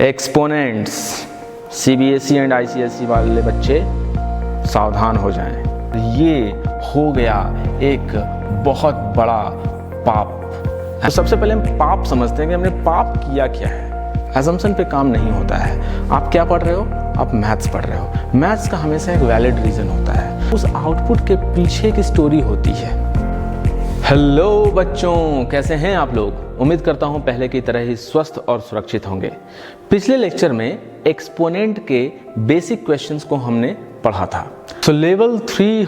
Exponents, CBSE and ICSE वाले बच्चे सावधान हो जाएं। ये हो गया एक बहुत बड़ा पाप। तो सबसे पहले हम पाप समझते हैं कि हमने पाप किया क्या है। एजम्पशन पे काम नहीं होता है। आप क्या पढ़ रहे हो? आप मैथ्स पढ़ रहे हो। मैथ्स का हमेशा एक वैलिड रीजन होता है, उस आउटपुट के पीछे की स्टोरी होती है। हेलो बच्चों, कैसे हैं आप लोग? उम्मीद करता हूं पहले की तरह ही स्वस्थ और सुरक्षित होंगे। पिछले लेक्चर में एक्सपोनेंट के बेसिक क्वेश्चंस को हमने पढ़ा था। तो लेवल 3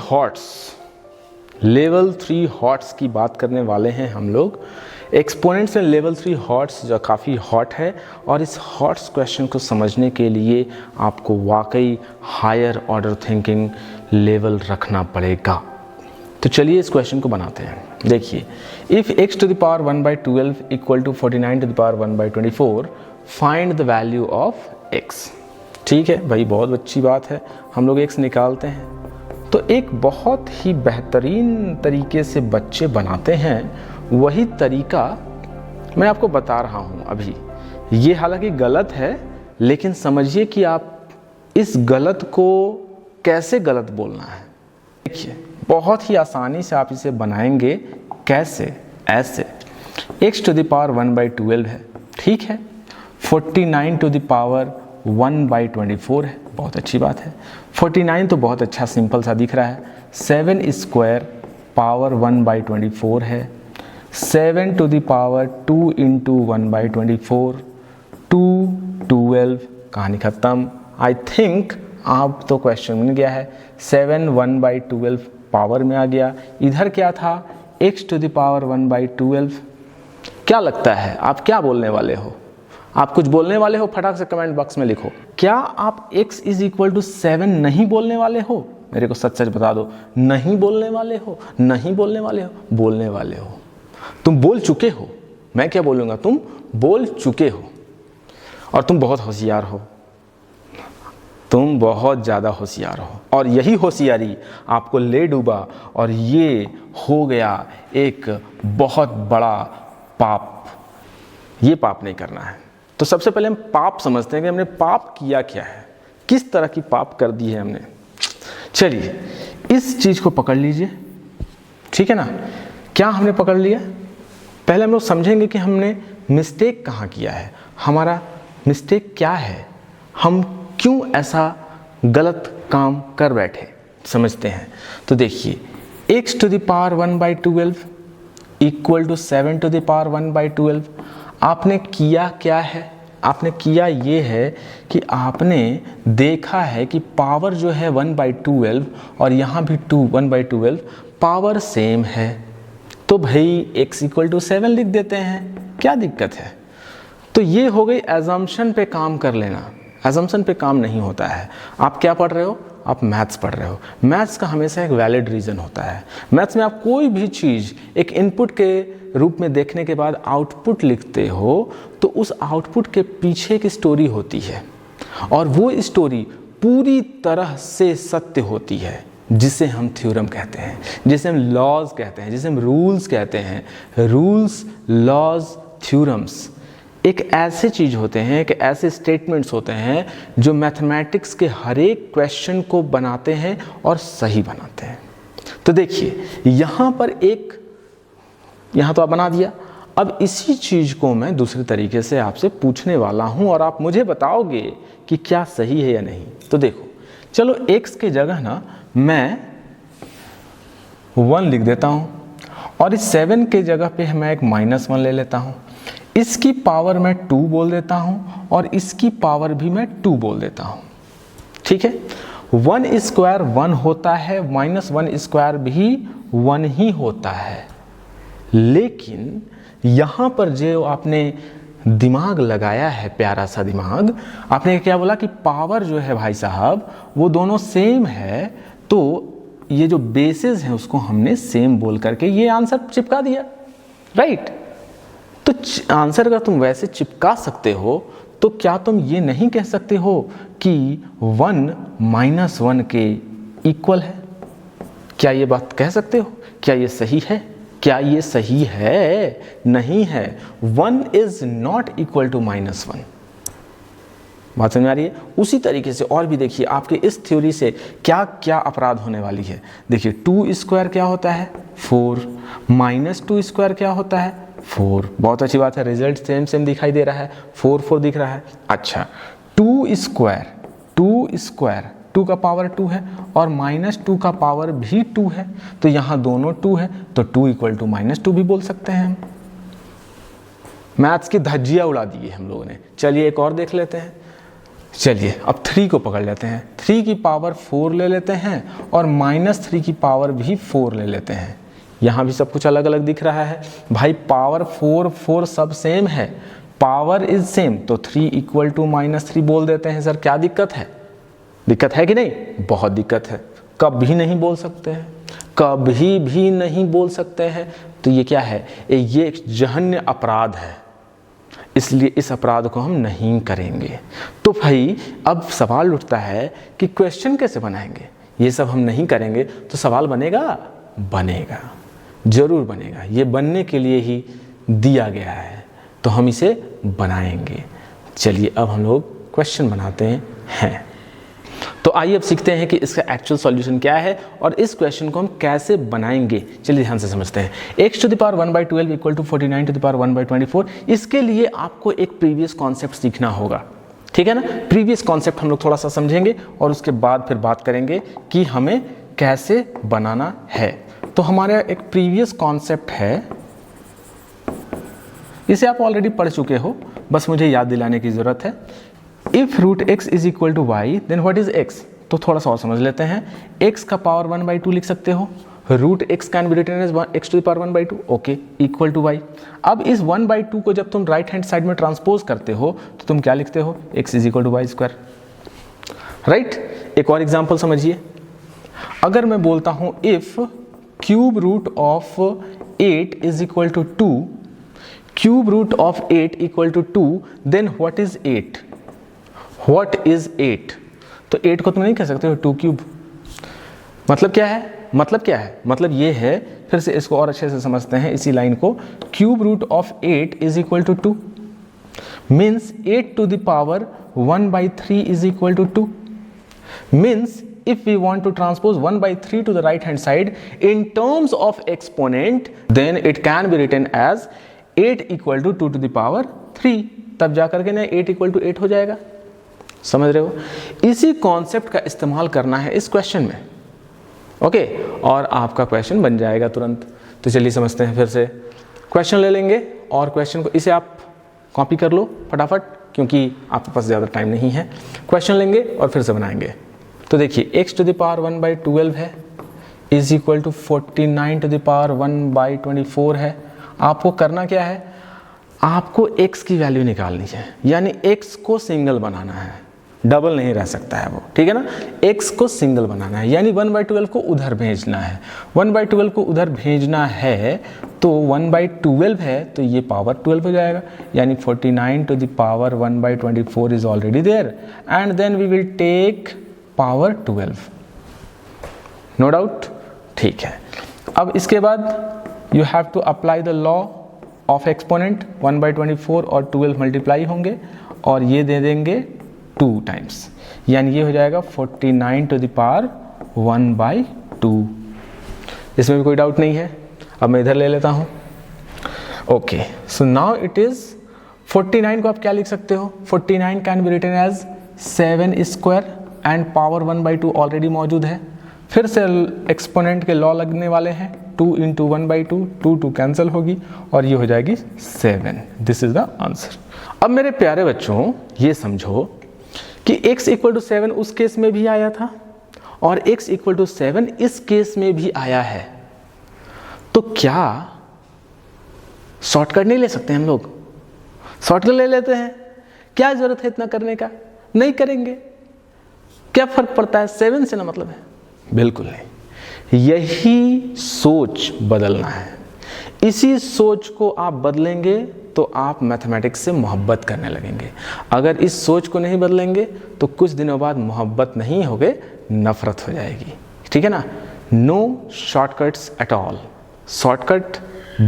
हॉट्स की बात करने वाले हैं हम लोग। एक्सपोनेंट्स में लेवल 3 हॉट्स जो काफ़ी हॉट है, और इस हॉट्स क्वेश्चन को समझने के लिए आपको वाकई हायर ऑर्डर थिंकिंग लेवल रखना पड़ेगा। तो चलिए इस क्वेश्चन को बनाते हैं। देखिए, if x to the power 1/12 equal to 49 to the power 1/24 find the value of x। ठीक है भाई, बहुत अच्छी बात है। हम लोग x निकालते हैं। तो एक बहुत ही बेहतरीन तरीके से बच्चे बनाते हैं, वही तरीका मैं आपको बता रहा हूँ अभी। ये हालांकि गलत है, लेकिन समझिए कि आप इस गलत को कैसे गलत बोलना है। देखिए, बहुत ही आसानी से आप इसे बनाएंगे। कैसे? ऐसे x to the power 1/12 है, ठीक है। 49 to the power 1/24 है, बहुत अच्छी बात है। 49 तो बहुत अच्छा सिंपल सा दिख रहा है। 7 स्क्वायर पावर 1/24 है। 7 to the power 2 into 1/24, 2 12, कहानी खत्म। आई थिंक आप तो क्वेश्चन मिल गया है। 7 1/12 पावर में आ गया। इधर क्या था? x to the power 1/12। क्या लगता है आप क्या बोलने वाले हो? आप कुछ बोलने वाले हो? फटाक से कमेंट बॉक्स में लिखो। क्या आप x = 7 नहीं बोलने वाले हो? मेरे को सच सच बता दो। नहीं बोलने वाले हो? नहीं बोलने वाले हो? बोलने वाले हो। तुम बोल चुके हो। मैं क्या बोलूँगा? तुम बोल चुके हो, और तुम बहुत होशियार हो। तुम बहुत ज़्यादा होशियार हो, और यही होशियारी आपको ले डूबा, और ये हो गया एक बहुत बड़ा पाप। ये पाप नहीं करना है। तो सबसे पहले हम पाप समझते हैं कि हमने पाप किया क्या है, किस तरह की पाप कर दी है हमने। चलिए इस चीज़ को पकड़ लीजिए, ठीक है ना। क्या हमने पकड़ लिया? पहले हम लोग समझेंगे कि हमने मिस्टेक कहाँ किया है, हमारा मिस्टेक क्या है, हम क्यों ऐसा गलत काम कर बैठे, समझते हैं। तो देखिए, x to the power 1/12 equal to 7 to the power 1/12। आपने किया क्या है? आपने किया ये है कि आपने देखा है कि पावर जो है 1/12 और यहाँ भी 1/12 पावर सेम है, तो भाई x = 7 लिख देते हैं। क्या दिक्कत है? तो ये हो गई एजम्पशन पे काम कर लेना। एजम्पशन पे काम नहीं होता है। आप क्या पढ़ रहे हो? आप मैथ्स पढ़ रहे हो। मैथ्स का हमेशा एक वैलिड रीज़न होता है। मैथ्स में आप कोई भी चीज़ एक इनपुट के रूप में देखने के बाद आउटपुट लिखते हो, तो उस आउटपुट के पीछे की स्टोरी होती है, और वो स्टोरी पूरी तरह से सत्य होती है, जिसे हम थ्योरम कहते हैं, जिसे हम लॉज कहते हैं, जिसे हम रूल्स कहते हैं। रूल्स, लॉज, थ्योरम्स एक ऐसे चीज़ होते हैं, एक ऐसे स्टेटमेंट्स होते हैं जो मैथमेटिक्स के हर एक क्वेश्चन को बनाते हैं और सही बनाते हैं। तो देखिए, यहाँ पर यहाँ तो आप बना दिया। अब इसी चीज़ को मैं दूसरे तरीके से आपसे पूछने वाला हूँ, और आप मुझे बताओगे कि क्या सही है या नहीं। तो देखो, चलो x के जगह ना मैं 1 लिख देता हूँ, और इस 7 के जगह पे मैं एक -1 ले लेता हूँ। इसकी पावर मैं 2 बोल देता हूँ, और इसकी पावर भी मैं 2 बोल देता हूँ, ठीक है। 1 स्क्वायर 1 होता है, -1 स्क्वायर भी 1 ही होता है। लेकिन यहाँ पर जो आपने दिमाग लगाया है, प्यारा सा दिमाग, आपने क्या बोला कि पावर जो है भाई साहब वो दोनों सेम है, तो ये जो बेसिस है उसको हमने सेम बोल करके ये आंसर चिपका दिया, राइट। तो आंसर अगर तुम वैसे चिपका सकते हो, तो क्या तुम ये नहीं कह सकते हो कि 1 - 1 के इक्वल है? क्या ये बात कह सकते हो? क्या ये सही है? क्या ये सही है? नहीं है। 1 is not equal to -1। बात समझ में आ रही है? उसी तरीके से और भी देखिए आपके इस थ्योरी से क्या क्या अपराध होने वाली है। देखिए 2 स्क्वायर क्या होता है 4, -2 स्क्वायर क्या होता है 4। बहुत अच्छी बात है, रिजल्ट सेम सेम दिखाई दे रहा है, 4 4 दिख रहा है। अच्छा 2 स्क्वायर 2 का पावर 2 है और -2 का पावर भी 2 है, तो यहाँ दोनों 2 है, तो 2 = -2 भी बोल सकते हैं हम। मैथ्स की धज्जियाँ उड़ा दी है हम लोगों ने। चलिए एक और देख लेते हैं। चलिए अब 3 को पकड़ लेते हैं, 3 की पावर 4 ले लेते हैं और -3 की पावर भी 4 ले लेते हैं। यहाँ भी सब कुछ अलग अलग दिख रहा है भाई, पावर 4 4 सब सेम है, पावर इज सेम, तो 3 = -3 बोल देते हैं। सर क्या दिक्कत है? दिक्कत है कि नहीं? बहुत दिक्कत है, कभी नहीं बोल सकते हैं, कभी भी नहीं बोल सकते हैं। तो ये क्या है? ये एक जघन्य अपराध है, इसलिए इस अपराध को हम नहीं करेंगे। तो भाई अब सवाल उठता है कि क्वेश्चन कैसे बनाएंगे? ये सब हम नहीं करेंगे तो सवाल बनेगा? बनेगा, जरूर बनेगा। ये बनने के लिए ही दिया गया है, तो हम इसे बनाएंगे। चलिए अब हम लोग क्वेश्चन बनाते हैं। तो आइए अब सीखते हैं कि इसका एक्चुअल सॉल्यूशन क्या है और इस क्वेश्चन को हम कैसे बनाएंगे। चलिए ध्यान से समझते हैं। x⁴ 1/12 = 49⁴ इसके लिए आपको एक प्रीवियस कॉन्सेप्ट सीखना होगा, ठीक है ना? प्रीवियस कॉन्सेप्ट हम लोग थोड़ा सा समझेंगे और उसके बाद फिर बात करेंगे कि हमें कैसे बनाना है। तो हमारा एक प्रीवियस कॉन्सेप्ट है, इसे आप ऑलरेडी पढ़ चुके हो, बस मुझे याद दिलाने की जरूरत है। If √x = y then what is x? तो थोड़ा सा और समझ लेते हैं। x का पावर 1/2 लिख सकते हो, √x can be written as x⁴ 1/2, okay, = y। अब इस 1/2 को जब तुम राइट हैंड साइड में ट्रांसपोज करते हो तो तुम क्या लिखते हो? x = y², right. एक और एग्जांपल समझिए। अगर मैं बोलता हूं if √8 = 2, √8 = 2, then what is 8? What is 8? तो 8 को तुम नहीं कह सकते हो 2³ मतलब क्या है? मतलब ये है, फिर से इसको और अच्छे से समझते हैं इसी लाइन को। √8 = 2 means 8 to the power 1/3 = 2 means if we want to transpose 1/3 to the right hand side in terms of exponent, then it can be written as 8 = 2 to the power 3। तब जाकर के ना 8 = 8 हो जाएगा। समझ रहे हो? इसी कॉन्सेप्ट का इस्तेमाल करना है इस क्वेश्चन में, ओके, और आपका क्वेश्चन बन जाएगा तुरंत। तो चलिए समझते हैं। फिर से क्वेश्चन ले लेंगे और क्वेश्चन को इसे आप कॉपी कर लो फटाफट, क्योंकि आपके पास ज़्यादा टाइम नहीं है। क्वेश्चन लेंगे और फिर से बनाएंगे। तो देखिए x⁴ 1/12 है इज इक्वल टू 49⁴ 1/24 है। आपको करना क्या है? आपको x की वैल्यू निकालनी है, यानी x को सिंगल बनाना है, डबल नहीं रह सकता है वो, ठीक है ना? x को सिंगल बनाना है, यानी 1/12 को उधर भेजना है। 1/12 को उधर भेजना है तो 1/12 है तो ये पावर 12 हो जाएगा, यानी 49⁴ 1/24 is already there and then we will take power 12, no doubt, ठीक है। अब इसके बाद you have to apply the law of exponent. 1/24 और 12 मल्टीप्लाई होंगे और ये दे देंगे 2 टाइम्स, यानी ये हो जाएगा 49⁴ 1/2। इसमें भी कोई डाउट नहीं है। अब मैं इधर ले लेता हूँ, okay. So now it is 49 को आप क्या लिख सकते हो? 49 can be written as 7² and power 1/2 already मौजूद है। फिर से एक्सपोनेंट के लॉ लगने वाले हैं, 2 × 1/2, 2 कैंसिल होगी और ये हो जाएगी 7। This is the answer. अब मेरे प्यारे बच्चों ये समझो कि x = 7 उस केस में भी आया था और x = 7 इस केस में भी आया है, तो क्या शॉर्टकट नहीं ले सकते हम लोग? शॉर्टकट ले लेते हैं, क्या जरूरत है इतना करने का? नहीं करेंगे, क्या फर्क पड़ता है? 7 से ना मतलब है? बिल्कुल नहीं। यही सोच बदलना है। इसी सोच को आप बदलेंगे तो आप मैथमेटिक्स से मोहब्बत करने लगेंगे। अगर इस सोच को नहीं बदलेंगे तो कुछ दिनों बाद मोहब्बत नहीं होगे, नफरत हो जाएगी, ठीक है ना? No shortcuts at all. Shortcut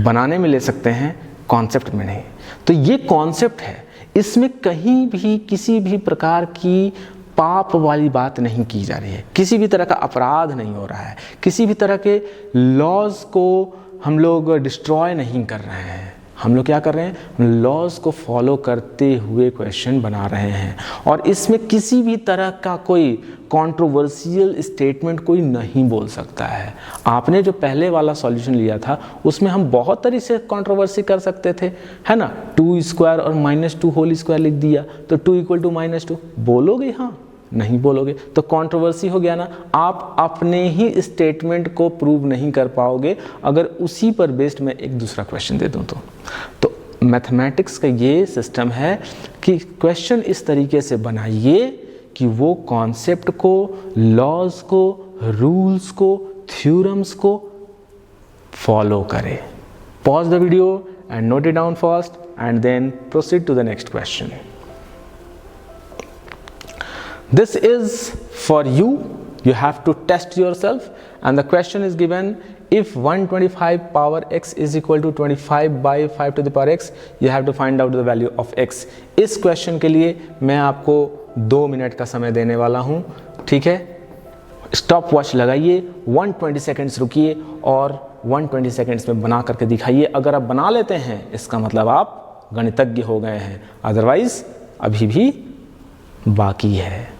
बनाने में ले सकते हैं, कॉन्सेप्ट में नहीं। तो ये कॉन्सेप्ट है, इसमें कहीं भी किसी भी प्रकार की पाप वाली बात नहीं की जा रही है, किसी भी तरह का अपराध नहीं हो रहा है, किसी भी तरह के लॉज को हम लोग डिस्ट्रॉय नहीं कर रहे हैं। हम लोग क्या कर रहे हैं, लॉज को फॉलो करते हुए क्वेश्चन बना रहे हैं। और इसमें किसी भी तरह का कोई कंट्रोवर्शियल स्टेटमेंट कोई नहीं बोल सकता है। आपने जो पहले वाला सॉल्यूशन लिया था उसमें हम बहुत तरीके से कंट्रोवर्सी कर सकते थे, है ना। 2 स्क्वायर और -2 होल स्क्वायर लिख दिया तो 2 = -2 बोलोगे, हाँ नहीं बोलोगे तो कंट्रोवर्सी हो गया ना। आप अपने ही स्टेटमेंट को प्रूव नहीं कर पाओगे अगर उसी पर बेस्ड मैं एक दूसरा क्वेश्चन दे दूं तो मैथमेटिक्स का ये सिस्टम है कि क्वेश्चन इस तरीके से बनाइए कि वो कॉन्सेप्ट को, लॉज को, रूल्स को, थ्योरम्स को फॉलो करे। Pause the video and note it down first and then proceed to the next question. This is for you. You have to test yourself and the question is given, if 125 power x is equal to 25 by 5 to the power x, you have to find out the value of x. इस question के लिए मैं आपको 2 minute का समय देने वाला हूँ, ठीक है। स्टॉप वॉच लगाइए, 120 सेकेंड्स रुकिए और 120 सेकेंड्स में बना करके दिखाइए। अगर आप बना लेते हैं इसका मतलब आप गणितज्ञ हो गए हैं, अदरवाइज अभी भी बाकी है।